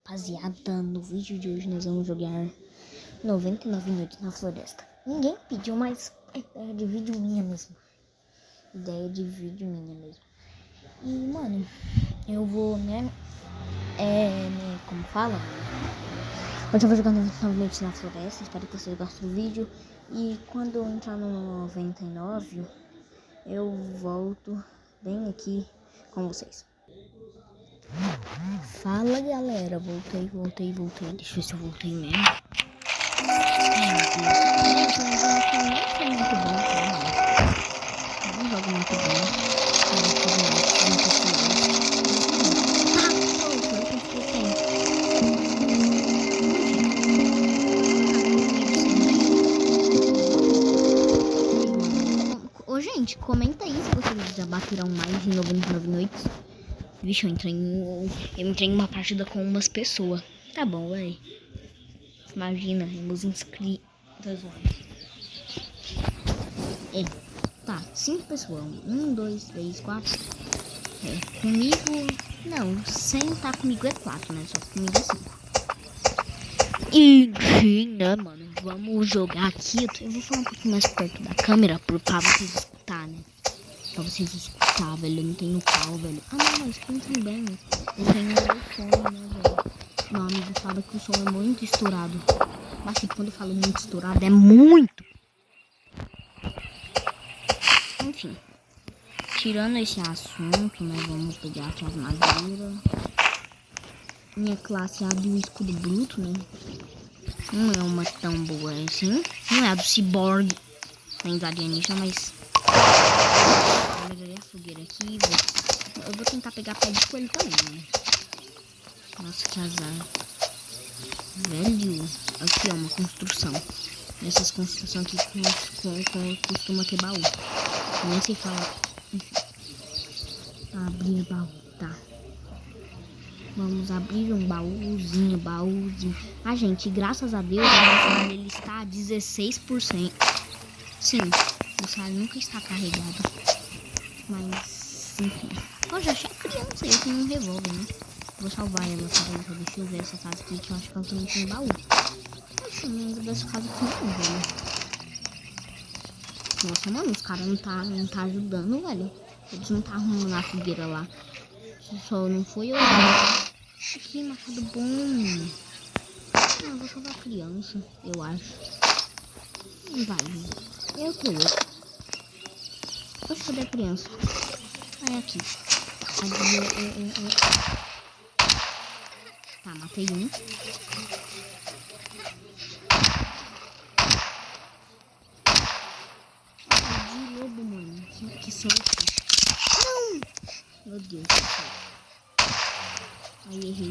Rapaziada, no vídeo de hoje nós vamos jogar 99 noites na floresta. Ninguém pediu, mas é ideia de vídeo minha mesmo. E, mano, eu vou, como fala? Hoje eu vou jogar 99 noites na floresta, espero que vocês gostem do vídeo. E quando eu entrar no 99, eu volto bem aqui com vocês. Fala, galera, voltei. Deixa eu ver se eu voltei mesmo. Não jogo muito bem. Ô, gente, comenta aí se vocês já bateram mais de 99 noites. Vixe, eu entrei em uma partida com umas pessoas. Tá bom, véi. Imagina, meus inscritos. Tá, 5 pessoas. 1, 2, 3, 4. Comigo. Não, sem tá comigo é 4, né? Só comigo é 5. Enfim, né, mano? Vamos jogar aqui. Eu vou falar um pouquinho mais perto da câmera pra vocês escutarem, né? Pra vocês escutar, velho. Eu não tenho pau, velho. Ah, não, mas pensem bem. Eu tenho meu fone, né, velho? Meu amigo fala que o som é muito estourado. Mas assim, quando eu falo muito estourado, é muito. Enfim. Tirando esse assunto, né? Vamos pegar aqui as madeiras. Minha classe é a do escudo bruto, né? Não é uma tão boa assim. Não é a do ciborgue, nem do alienígena, mas... Eu peguei a fogueira aqui. Eu vou tentar pegar pé de coelho também, né? Nossa, que azar. Velho. Aqui, ó, uma construção. Essas construções aqui costuma ter baú. Eu nem sei falar. Enfim. Abrir baú, tá. Vamos abrir um baúzinho. Ah, gente, graças a Deus, o celular ele está a 16%. Sim, o celular nunca está carregado. Mas, enfim. Eu já achei a criança, eu tenho um revólver, né? Vou salvar ela, peraí, deixa eu ver essa casa aqui, que eu acho que ela também tem baú. Eu não lembro dessa casa aqui não, velho. Nossa, mano, os caras não tá ajudando, velho. Eles não tá arrumando a fogueira lá. Só não foi eu. Aqui, machado bom. Ah, eu vou salvar a criança, eu acho. Não vai, eu tô louco. Poxa, cadê a criança? Ah, é aqui. Tá, matei um. De lobo, mano. Que sorte. Não! Meu Deus do céu. Aí, errei.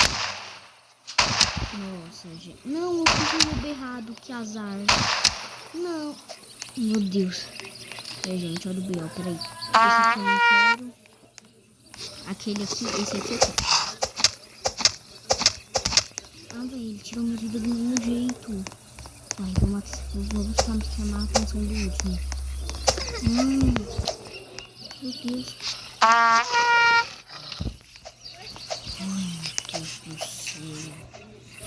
Nossa, gente. Não, eu fiz o lobo errado. Que azar. Não. Meu Deus. Gente, olha o B.O. Peraí. Esse aqui eu não quero. Aquele aqui. Esse aqui eu quero. Ah, velho. Ele tirou minha vida do mesmo jeito. Vai, vamos chamar a atenção do último. Meu Deus. Ai, meu Deus do céu.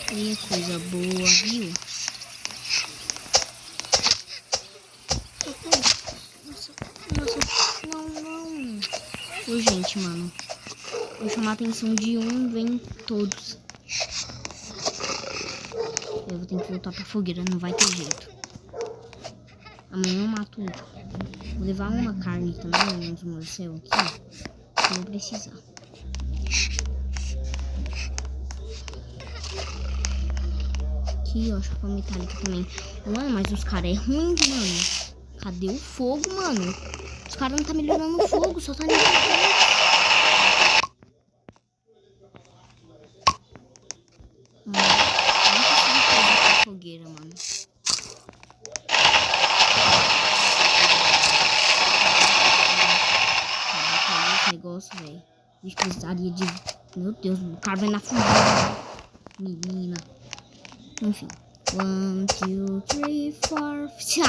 Que coisa boa, viu? Nossa, não. Ô, gente, mano. Vou chamar a atenção de um, vem todos. Eu vou ter que voltar pra fogueira, não vai ter jeito. Amanhã eu mato outro. Vou levar uma carne também, uns morcegos aqui. Se eu precisar. Aqui, ó, chapa metálica também. Mano, mas os caras é ruim, mano. Cadê o fogo, mano? Os caras não tá melhorando o fogo, só tá melhorando. Fogueira, mano. Esse negócio, velho. A gente precisaria de... Meu Deus, o cara vai na fogueira. Menina. Enfim. 1, 2, 3, 4, 5.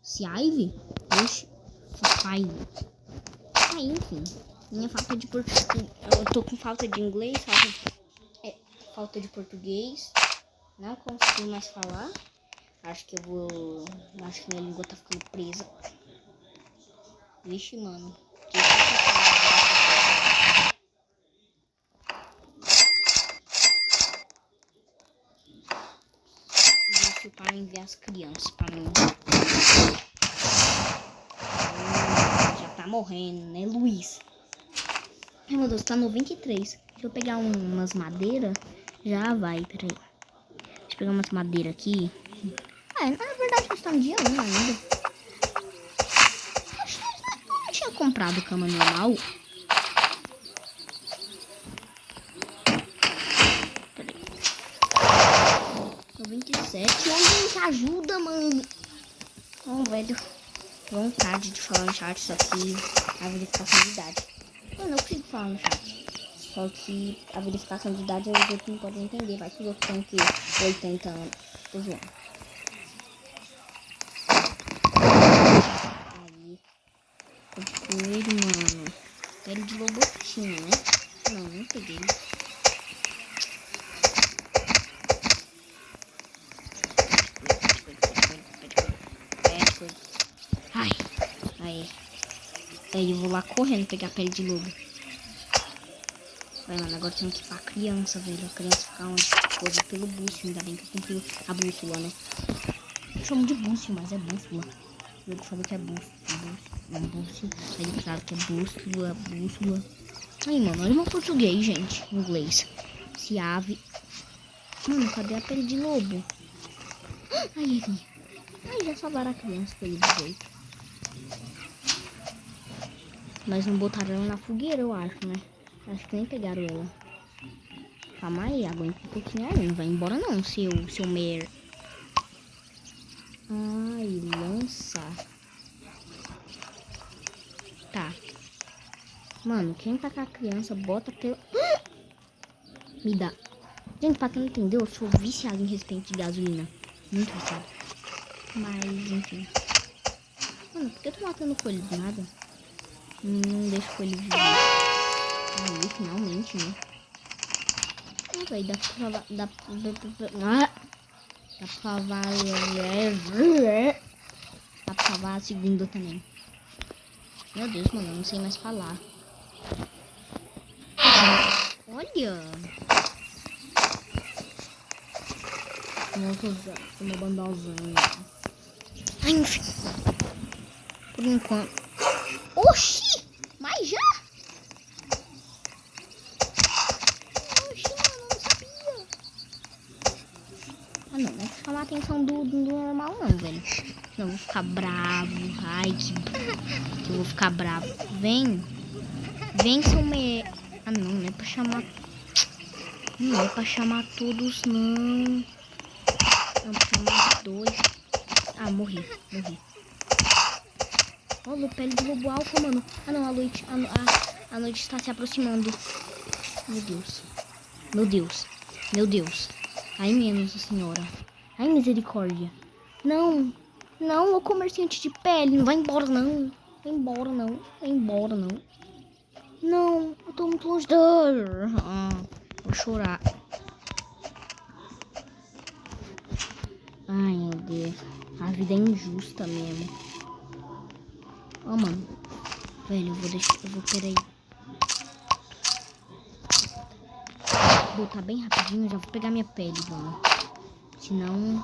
Cive? Oxe. Pai. Aí, enfim. Minha falta de português. Eu tô com falta de inglês, falta de... falta de português. Não consigo mais falar. Acho que minha língua tá ficando presa. Vixe, mano. Isso para enviar as crianças para mim. Já tá morrendo, né, Luiz? Ai, meu Deus, tá 93. Deixa eu pegar umas madeiras. Já vai, peraí. Deixa eu pegar umas madeiras aqui. Na verdade, eles estão dia 1 ainda. Acho que eles não tinham comprado cama normal. Peraí. 97. Ô, gente, ajuda, mano. Ô, velho. Vontade de falar no chat, só que a verificação de idade. Eu não consigo falar no chat. Só que a verificação de idade os outros não podem entender. Vai que os outros têm que 80 anos. Tô zoando. Aí. Coelho, mano. Pele de lobotinho, né? Não peguei. Ai. Aí eu vou lá correndo pegar a pele de lobo. Vai, mano, agora tem que ir pra criança, velho. A criança fica onde? Coisa pelo bússola. Ainda bem que eu comprei a bússola, né? Eu chamo de bússola, mas é bússola. Eu falei que é bússola. Não, bússola. Aí claro que é bússola. Aí, mano, olha o meu português, gente. Inglês. Se ave. Mano, cadê a pele de lobo? Ai, já salvaram a criança pelo jeito. Mas não botaram ela na fogueira, eu acho, né? Acho que nem pegaram ela. Calma aí, aguenta um pouquinho aí. Não vai embora não, seu mer. Ai, lança. Tá. Mano, quem tá com a criança, bota pelo... Me dá. Gente, pra quem não entendeu, eu sou viciado em recipiente de gasolina. Muito viciado. Mas, enfim. Mano, por que eu tô matando o coelho do nada? Não deixa o coelho viver. Aí, finalmente, né? Véi, dá pra salvar a segunda também. Meu Deus, mano, eu não sei mais falar. Olha! Nossa, uma bandalzinha. Ai, enfim. Por enquanto. Oxi! Mas já? Não é chamar a atenção do normal não, velho. Senão eu vou ficar bravo. Ai, que eu vou ficar bravo. Vem, seu me... Ah, não é pra chamar... Não é pra chamar todos, não. Não, pra chamar 2. Ah, morri. Olha o pele do lobo alfa, mano. Ah, não, a noite está se aproximando. Meu Deus. Ai, minha Nossa Senhora. Ai, misericórdia. Não, o comerciante de pele. Não vai embora, não. Não, eu tô muito longe. Vou chorar. Ai, meu Deus. A vida é injusta mesmo. Ó, mano. Velho, peraí. Vou botar bem rapidinho, já vou pegar minha pele, mano. Senão...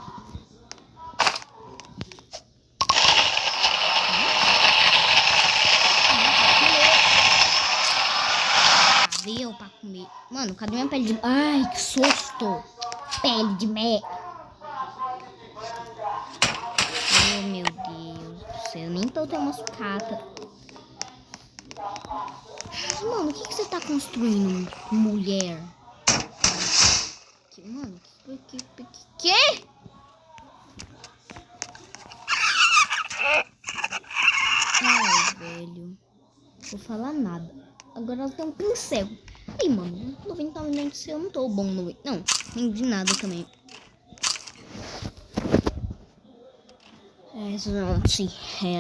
Cadê eu pra comer? Mano, cadê minha pele de... Ai, que susto! Pele de mé. Oh, meu Deus do céu. Nem tô tendo uma sucata. Mano, o que você tá construindo, mulher? Mano, que? Ai, velho. Vou falar nada. Agora ela tem um pincel. Aí, mano, 99 eu não tô bom no... Não, nem de nada também. Sim,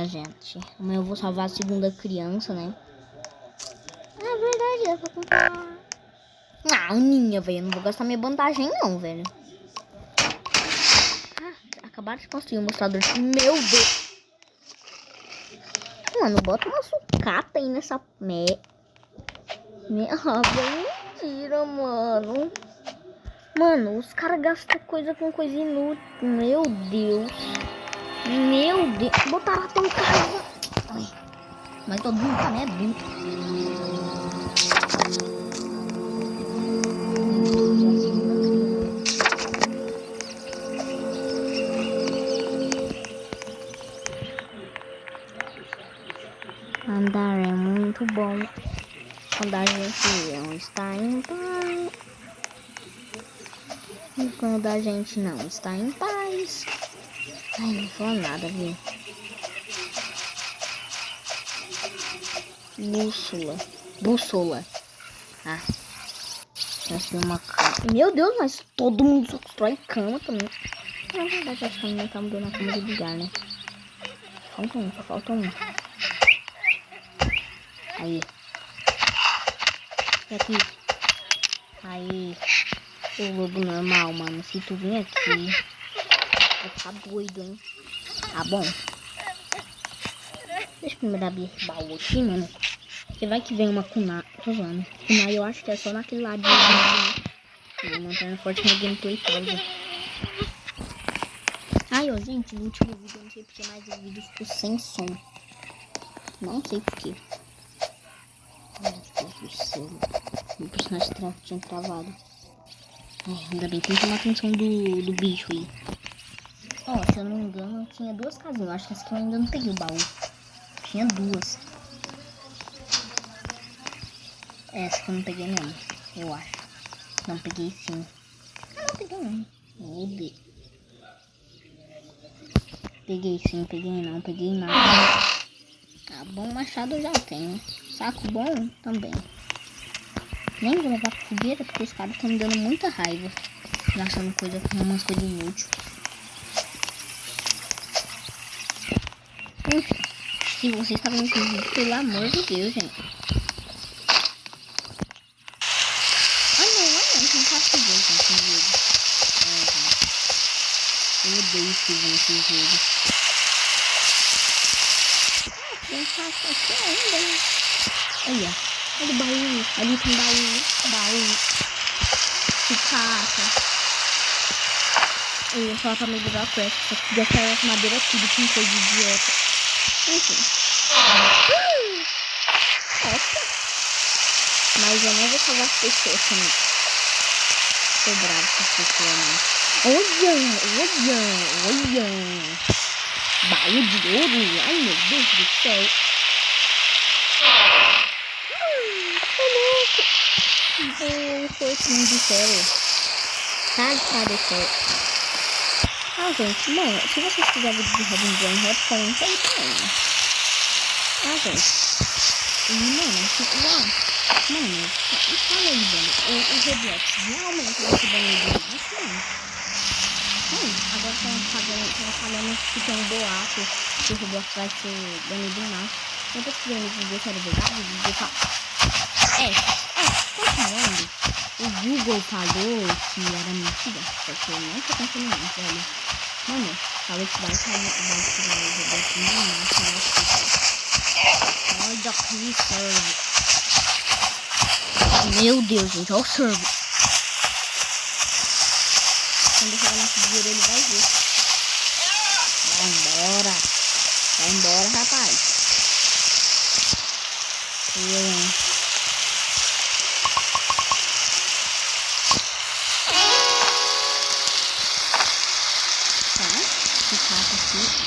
gente. Mas eu vou salvar a segunda criança, né? É verdade, dá pra comprar. Ah, Aninha, velho. Eu não vou gastar minha bandagem, não, velho. Ah, acabaram de construir um mostrador. Meu Deus. Mano, bota uma sucata aí nessa... Ah, velho, mentira, mano. Mano, os caras gastam coisa com coisa inútil. Meu Deus. Meu Deus. Botaram até um carro. Ai. Mas todo mundo tá, né? Andar é muito bom quando a gente não está em paz. E quando a gente não está em paz. Ai, não falou nada, viu? Bússola. Ah, já uma cama. Meu Deus, mas todo mundo só constrói cama também. Na verdade, acho que a minha tá mudando a cama de lugar, né? Só falta um. Aí. E aqui. Aí. O lobo normal, mano. Se tu vir aqui, vai ficar doido, hein? Tá bom. Deixa eu primeiro abrir esse baú aqui, mano. Porque vai que vem uma kunai. Tô zoando. Kunai eu acho que é só naquele ladinho. Vou manter na forte no gameplay pausa. Ai, ó, gente, no último vídeo eu não sei porque mais o vídeo ficou sem som. Não sei porquê. Meu Deus do céu. Meu personagem tinha travado. Ai, ainda bem que não chama a atenção do bicho aí. Ó, se eu não me engano, tinha duas casinhas. Eu acho que essa aqui eu ainda não peguei o baú. Tinha duas. Essa que eu não peguei não, eu acho. Não peguei sim. Ah, não peguei não. Meu Deus. Peguei sim, peguei nada. Ah, bom machado eu já tenho. Saco bom também. Nem vou levar pra fogueira porque os caras estão me dando muita raiva. Gastando umas coisas inúteis. Enfim, se vocês estavam nesse vídeo, pelo amor de Deus, gente. Não tá fogueira, gente. Eu odeio chuva nesse jogo. Tem faço aqui ainda, né? Olha o baú. Ali tem baú. Sucata. Eu ia falar pra melhorar o craft. Só que gastar essa madeira tudo com coisa idiota. Enfim. Nossa. Mas eu não vou salvar as pessoas também. Tô bravo com as pessoas, né? Olha. Baú de ouro. Ai, meu Deus do céu. Foi de céu. Tá de céu. Ah, gente, mano, se vocês quiserem vídeo de Robin John, comenta aí também. Ah, gente. Mano, e fala aí, velho. O Roblox realmente vai se banir de isso, mano. Agora estão falando que tem um boato que o Roblox vai ser banido em março. Eu tô escrevendo esse vídeo, se era verdade, o Google fala... Tá falando. O Google falou que era mentira, porque eu não tô pensando nisso, velho. Mano, falou que vai tirar o Roblox em março, olha aqui, serve. Meu Deus, gente, olha o serve. Quando eu chegar nesse dinheiro, ele vai ver. Vai embora, rapaz.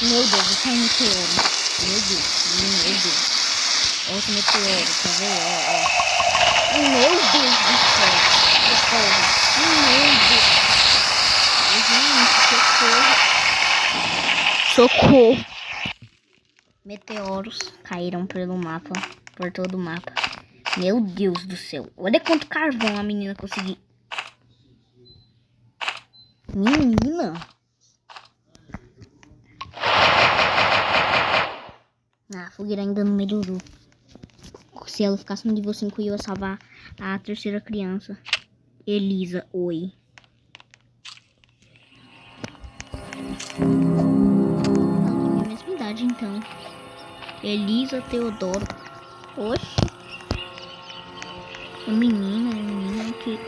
Meu Deus, isso é um meteoro. Meu Deus. Olha esse meteoro, quer ver? Ó. Meu Deus do céu. Gente, socorro. Meteoros caíram por todo o mapa. Meu Deus do céu. Olha quanto carvão a menina conseguiu. Menina. A fogueira ainda não melhorou. Se ela ficasse no nível 5, eu ia salvar a terceira criança. Elisa, oi. Não, tem a mesma idade, então. Elisa Teodoro. Oxe. É menina que...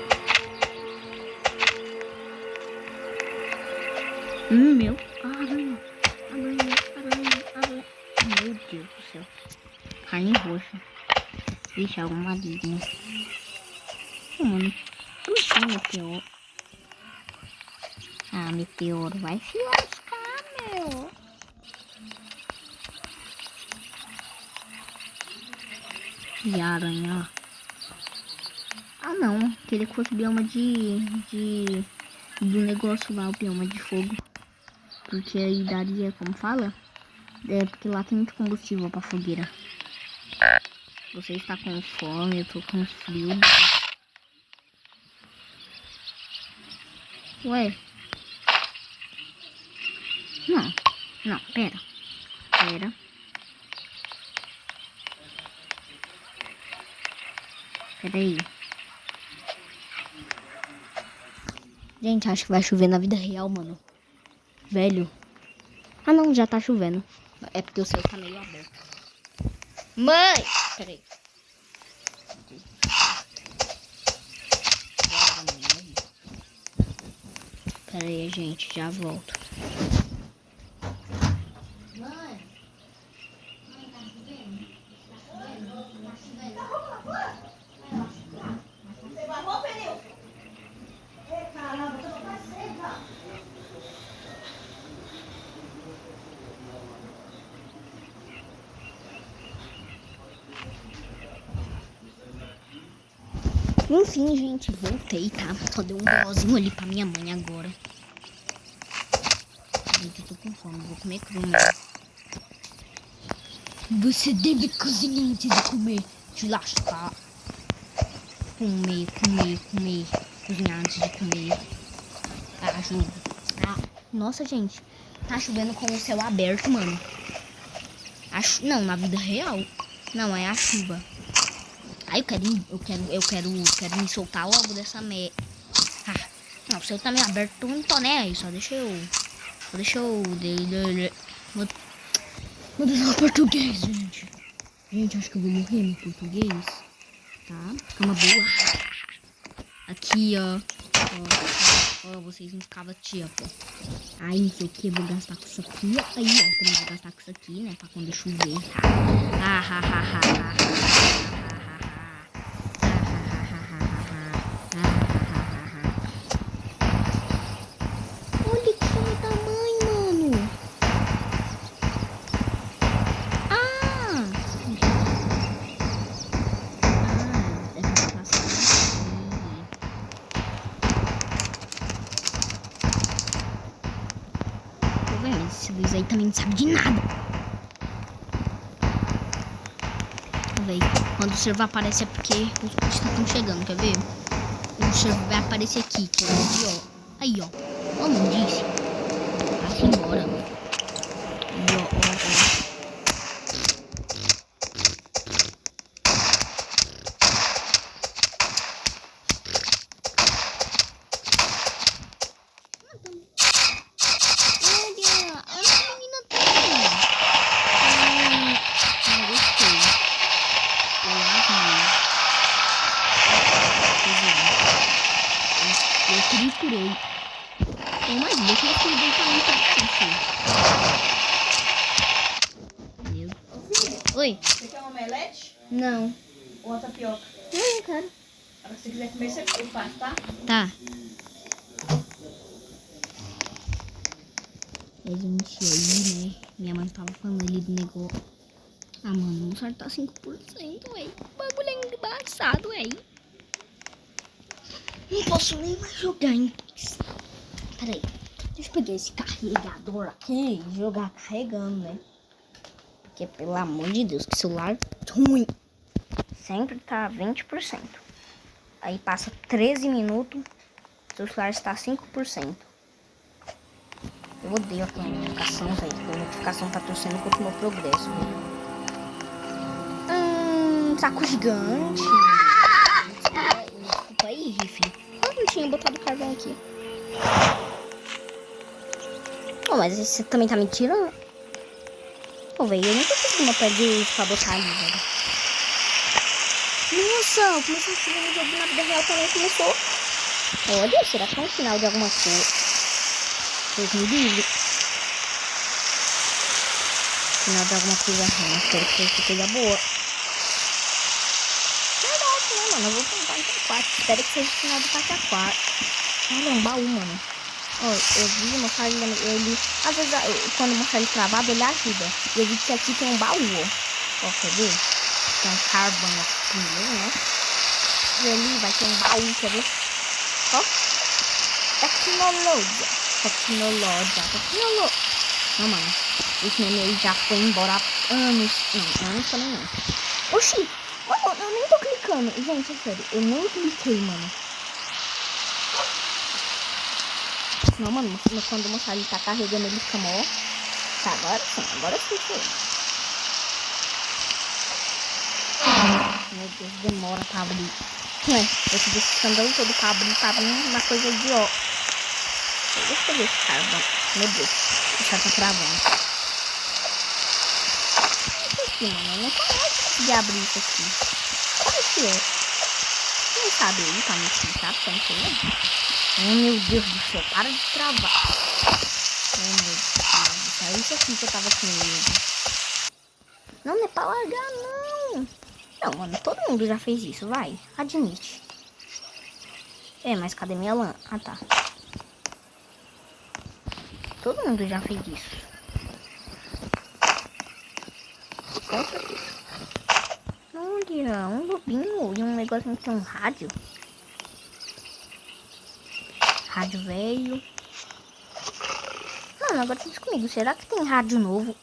Meu. Aranha. Meu Deus do céu. Carne roxa. Vixe, alguma maligna. Mano, puxa, meteoro. Ah, meteoro, vai se lascar, meu. E a aranha. Ah, não. Queria que fosse bioma do negócio lá, o bioma de fogo. Porque aí daria, como fala? É, porque lá tem muito combustível pra fogueira. Você está com fome, eu tô com frio. Ué? Não, pera. Pera aí. Gente, acho que vai chover na vida real, mano. Velho. Ah, não, já tá chovendo. É porque o céu tá meio aberto. Mãe! Pera aí. Pera aí, gente, já volto. Mãe, tá chovendo? Você babou, pneu? Caramba, eu tô seca. Enfim, gente, voltei, tá? Só dei um bozinho ali pra minha mãe agora. Gente, eu tô com fome, vou comer cru mesmo. Você deve cozinhar antes de comer. Te lascar. Comer. Cozinhar antes de comer. Ajuda. Ah, nossa, gente. Tá chovendo com o céu aberto, mano. Não, na vida real. Não, é a chuva. Ai, eu quero me soltar logo dessa merda. Ah, não, o céu tá meio aberto, eu não tô nem aí. Só deixa eu... Vou deixar o português, gente. Gente, acho que eu vou morrer no português. Tá? Calma boa. Aqui, ó. Ó, vocês não ficavam tipo. Aí, não sei o que, vou gastar com isso aqui. Aí, ó, também vou gastar com isso aqui, né? Pra quando chover. Olha que foi o tamanho, mano. Esse Luiz aí também não sabe de nada. Véi, quando o servo aparece é porque os bichos estão chegando, quer ver? O servo vai aparecer aqui, que é aqui, ó. Aí, ó. Ó, não disse. Vai embora. Aí, ó. Eu triturei. Mas deixa eu cuidar pra mim, Oi? Você quer um omelete? Não. Ou uma tapioca? Não, cara. Se você quiser comer, você faz, tá? Tá. A gente aí, né? Minha mãe tava falando ali do negócio. Ah, mano, o Mozart tá 5%, véi. O bagulho é embaçado, véi. Não posso nem mais jogar em... Peraí. Deixa eu pegar esse carregador aqui e jogar carregando, né? Porque, pelo amor de Deus, que celular ruim. Sempre tá 20%. Aí passa 13 minutos, seu celular está 5%. Eu odeio aquela notificação, velho. A notificação tá torcendo contra o meu progresso, velho. Saco gigante. Desculpa aí, rifle. tinha botado carvão aqui. Oh, mas você também tá mentindo? Pô, velho, eu nunca fiz uma pedra pra botar ali, velho. Nossa, começou a chover no jogo na vida real também começou. Olha, será que é um sinal de alguma coisa? Deus me livre. Sinal de alguma coisa ruim. Espero que seja coisa boa. Verdade, né, mano? Eu vou tentar em quarto. Espero que seja sinal de parte a quarto. Olha, um baú, mano. Eu vi o Moçari, ele... Às vezes, quando o Moçari travado, ele ajuda. E eu vi que aqui tem um baú, ó. Ó, quer ver? Tem um carvão aqui primeiro, né? E ali vai ter um baú, quer ver? Ó. Tecnologia. Não, mano. Esse meme aí já foi embora há anos. Não, anos também não. Oxi. Olha, eu nem tô clicando. Gente, é sério. Eu nem cliquei, mano. Não, mano. Quando o Moçari tá carregando, ele fica mó. Tá, agora sim foi. Meu Deus, demora pra abrir. Eu fiz esse escândalo todo pra abrir uma coisa idiota. Deixa eu ver esse carvão. Meu Deus, esse cara tá travando. Isso aqui, mano, eu não consegui abrir isso aqui. Como que é? Quem sabe aí pra me explicar, porque eu não sei não. Oh, meu Deus do céu, para de travar. Oh, meu Deus do céu, é isso aqui que eu tava com medo. Não é pra largar, não. Não, mano, todo mundo já fez isso, vai, admite. Mas cadê minha lã? Ah, tá. Todo mundo já fez isso. Com certeza. Olha, um lobinho e um negocinho que tem um rádio. Rádio velho. Mano, agora pensa comigo, será que tem rádio novo?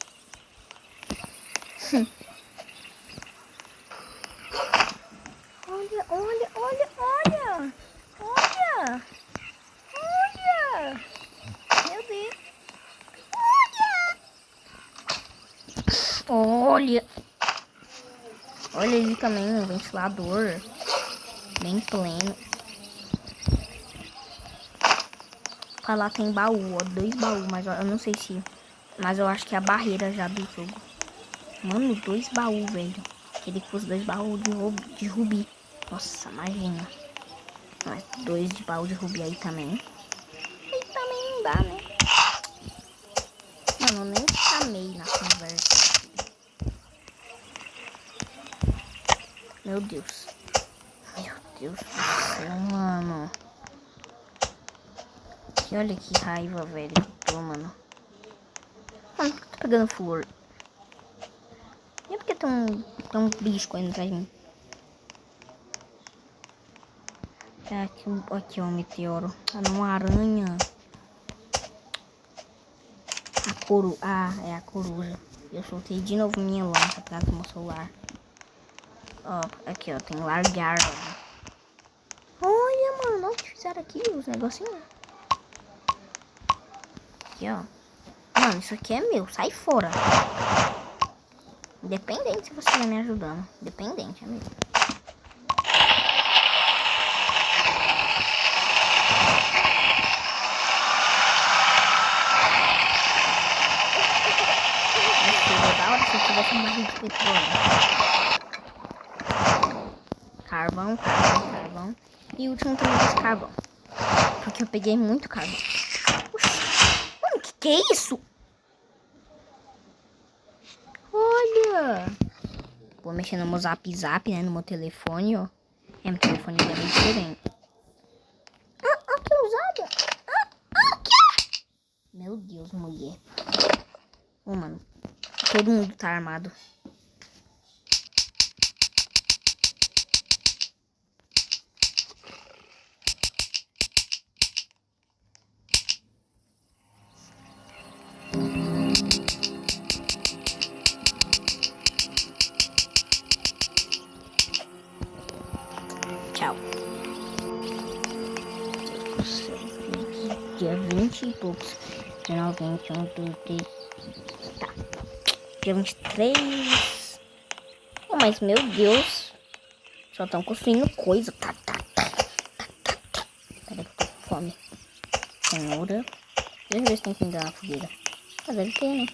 Olha. Meu Deus. Olha ali também um ventilador bem pleno. Pra lá tem baú, ó, 2 baús, mas eu não sei se... Mas eu acho que é a barreira já do jogo. Mano, 2 baús, velho. Queria que fosse 2 baús de rubi. Nossa, imagina. Mas 2 de baú de rubi aí também. Aí também não dá, né? Mano, eu nem chamei na conversa. Meu Deus. Meu Deus do céu, mano. E olha que raiva, velho, que eu tô, mano. Mano, por que eu tô pegando flor? E é porque tem um bicho correndo atrás de mim. Aqui um meteoro. Uma aranha. É a coruja. Eu soltei de novo minha lança atrás do meu celular. Ó, aqui, ó, tem largar. Olha, mano, o que fizeram aqui os negocinhos? Aqui, ó. Mano, isso aqui é meu, sai fora. Independente se você estiver me ajudando. Independente, amigo. Da hora se eu tivesse um barril de petróleo. Carvão. E o último também desse carvão. Porque eu peguei muito carvão. Oxi. Mano, que é isso? Olha. Vou mexer no meu zap, né? No meu telefone, ó. Meu telefone é bem diferente. Que usada. Que? Meu Deus, mulher. Ô, mano. Todo mundo tá armado. Tchau. Dia 20 e poucos. Final 21, 23. Tá. Dia 23. Oh, mas meu Deus. Só estão construindo coisa. Tá. Peraí. cenoura. Deixa eu ver se tem que ligar na fogueira. Ah, deve ter, né?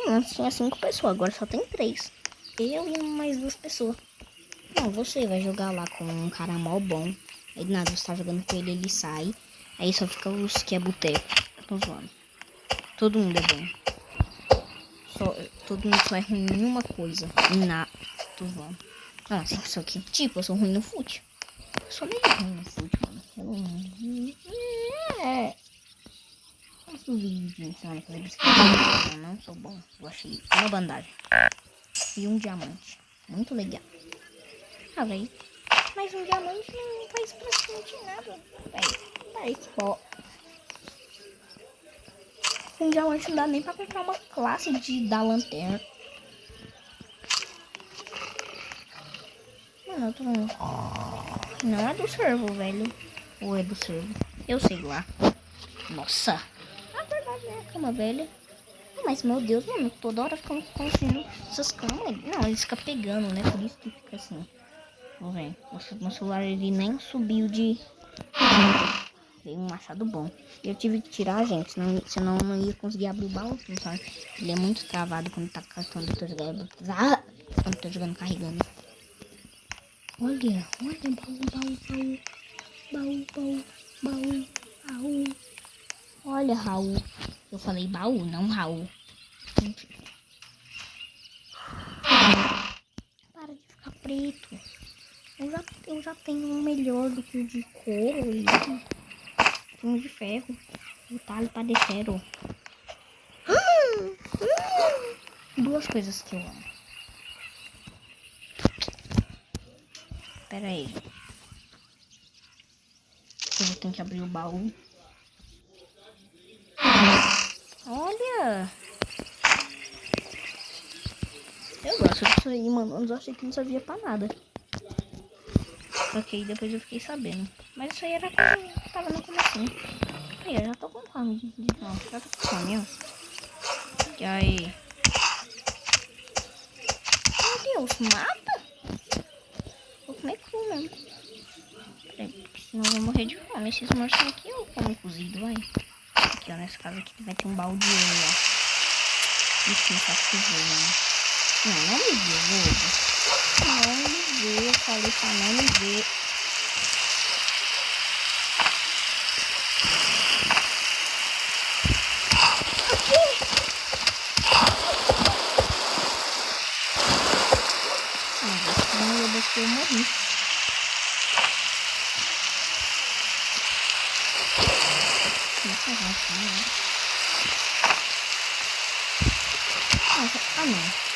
Antes tinha 5 pessoas, agora só tem 3. Eu e mais 2 pessoas. Não, você vai jogar lá com um cara mó bom. Aí nada, você tá jogando com ele, ele sai. Aí só fica os que é boteco. Tô zoando. Todo mundo é bom. Todo mundo só é ruim em uma coisa. Tô zoando. Ah, sim, só que, tipo, eu sou ruim no fute. Eu sou meio ruim no fute, mano. Faço vídeo ensinando a fazer bicicleta. Eu não sou bom. Eu achei uma bandagem. E um diamante. Muito legal. Ah, velho. Mas um diamante não faz praticamente nada. Véi, ó. Um diamante não dá nem pra comprar uma classe da lanterna. Mano, eu tô... Não é do servo, velho. Ou é do servo? Eu sei lá. Nossa. A verdade é a cama velha. Mas, meu Deus, mano, toda hora ficam construindo essas camas. Não, eles ficam pegando, né? Por isso que fica assim. Ó, velho. Meu celular, ele nem subiu de... Veio um machado bom. Eu tive que tirar, gente, senão eu não ia conseguir abrir o baú, sabe? Ele é muito travado quando tá quando eu tô jogando. Quando eu tô jogando carregando. Olha, baú. Olha, Raul. Eu falei baú, não Raul. Enfim. Para de ficar preto. Eu já tenho um melhor do que o de couro e um de ferro. O talho para de ferro. Duas coisas que eu amo. Pera aí. Eu vou ter que abrir o baú. Olha! Eu gosto disso aí, mano. Eu achei que não servia pra nada. Ok, depois eu fiquei sabendo. Mas isso aí era quando tava no comecinho. Aí, eu já tô com fome. Não, já tô com fome, ó. E aí? Meu Deus, mata? Vou comer cru mesmo. Peraí, porque senão eu vou morrer de fome. Esses morcinhos aqui eu como cozido, vai. Aqui, ó, nessa casa aqui vai ter um balde de ouro, ó. Isso, não faço chover, né? Não me vê, bobo. Não me vê, eu falei pra não me ver. Eu morri.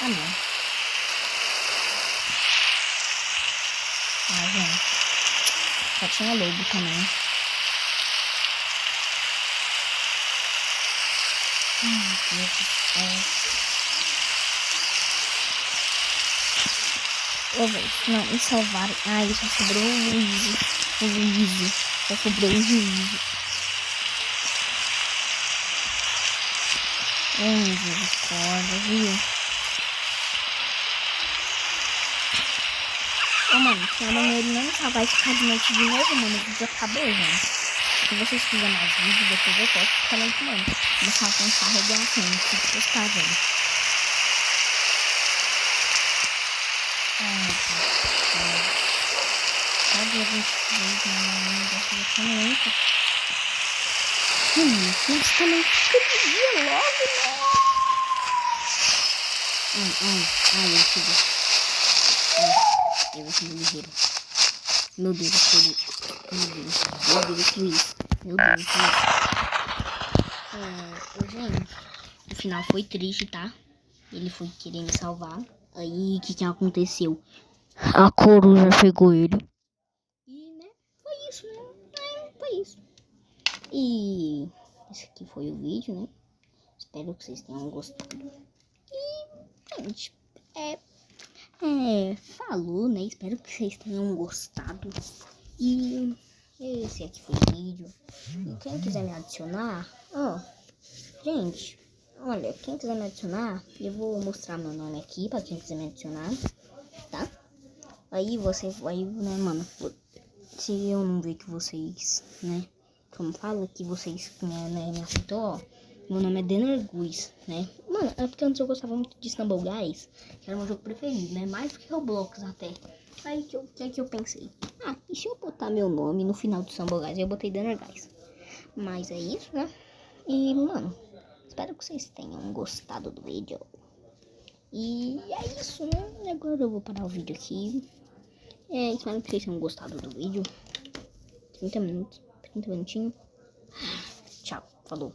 Ah, não. Ah, gente. Só tinha lobo também. Meu Deus do céu. Ô, velho, não, me salvaram. Ai, só sobrou o Luísio. Só sobrou o juízo. Misericórdia, viu? Ô, mano, se amanhã ele não vai ficar de noite de novo, mano, o vídeo acabou, gente. Se vocês quiserem mais vídeos, depois eu posto também, mano. Começar a tentar carregar assim, não tem que postar, velho. Ai, meu Deus. Cadê a gente fez, mano? Dessa caneta. Mas também fica de dia logo, né? Ai, eu cheguei. Eu vou ser ligeiro. Meu Deus, Luiz. Gente, o final foi triste, tá? Ele foi querer me salvar. Aí, o que aconteceu? A coruja pegou ele. E, né? Foi isso, né? Foi isso. E esse aqui foi o vídeo, né? Espero que vocês tenham gostado. E, gente, falou, né? Espero que vocês tenham gostado. E esse aqui foi o vídeo. E quem quiser me adicionar, gente, olha, quem quiser me adicionar, eu vou mostrar meu nome aqui pra quem quiser me adicionar, tá? Aí, né, mano, se eu não ver que vocês, né, como fala, que vocês né, me aceitou, ó. Meu nome é Denerguis, né? Mano, é porque antes eu gostava muito de Stumble Guys, que era meu jogo preferido, né? Mais do que Roblox até. Aí que eu pensei, e se eu botar meu nome no final do Stumble Guys? Eu botei Denerguis. Mas é isso, né? E, mano, espero que vocês tenham gostado do vídeo. E é isso, né? Agora eu vou parar o vídeo aqui. Espero que vocês tenham gostado do vídeo. 30 minutos, 30 minutinhos. Tchau, falou.